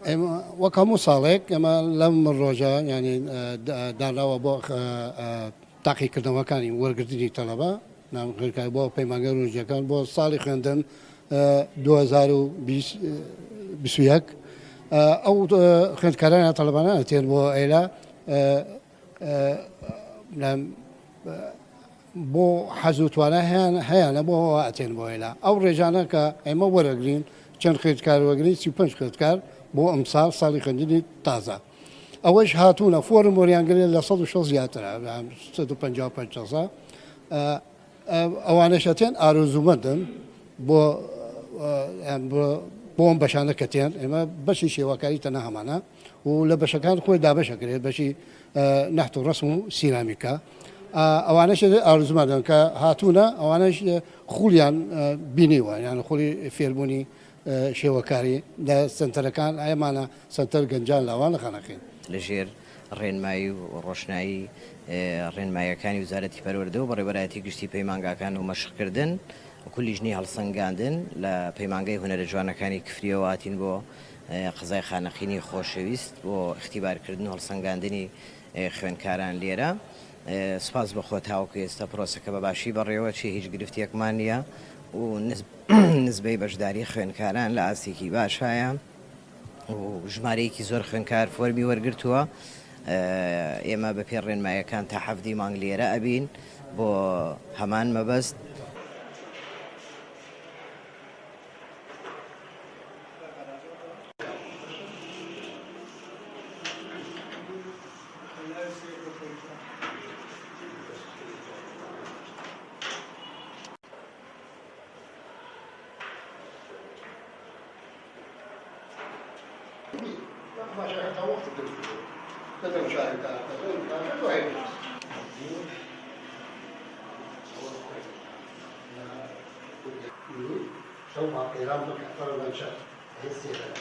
وەک هەموو ساڵێک ئەمە لەم ڕۆژە ینی دانراوە بۆ تاقیکردنەوەکانی وەرگرتنی تەلەبە نامخێرکاری بۆ پەیمانگای ڕۆژیەکان بۆ ساڵی خوێندن 2021 ئەو خوێندکارانە تەلەبانە تێن بۆ ئێلا بۆ حەزوتوانە هەیەە بۆ ئەتێن بۆ ئێلا ئەو ڕێژانە کە ئێمە وەرەگرین چەند خوێندکار وەرگین 35 خوێندکار بۆ ئەمساڵ ساڵی خوێندنی تازە ئەوەش هاتوونە فۆرم وەریانگرێت لە 160 زیاترە 155 ئەوانەشەتێن ئارۆزومەندن بۆ ئەم بەشانە کەتێن ئێمە بەشی شێوەکاری تەنە هەمانە و لە بەشەکان خۆی دابەشەکرێت بەشی نەحت و ڕەسم و سینامیکە ئەوانەش ئارزومەندن کە هاتوونە ئەوانش خولیان بینیوە یان خولی فێربوونی شێوەکاری لە سنتەرەکان ئەمانە سنتەر گەنجان لاوان لە خانەقین لەژێر ڕێنمایی و ڕۆشنایی ڕێنمایەکانی وزارەتی پەروەردە و بەڕێوەبەرایەتی گشتی پەیمانگاکان و مەشقکردن و کولیژنی هەڵسەنگاندن لە پەیمانگای هونەرە جوانەکانی کفریەوە هاتین بۆ قزای خانەقینی خۆشەویست بۆ اختیبارکردن و هەڵسەنگاندنی خوێندکاران لێرە سپاس بەخۆ تاوەکو ئێستا پرۆسەکە بە باشی بەڕێوەچی هیچ گرفتیەکمان نییە و نسبەی بەشداری خوێندکاران لە ئاستێکی باشایە و ژمارەیەکی زۆر خوێندکار فۆرمی وەرگرتووە ئێمە بە پێ ڕێنمایەکان تا 7 مانگ لێرە ئەبین بۆ هەمان مەبەست شو ما قيران بك أكثر من شهر هي السيرة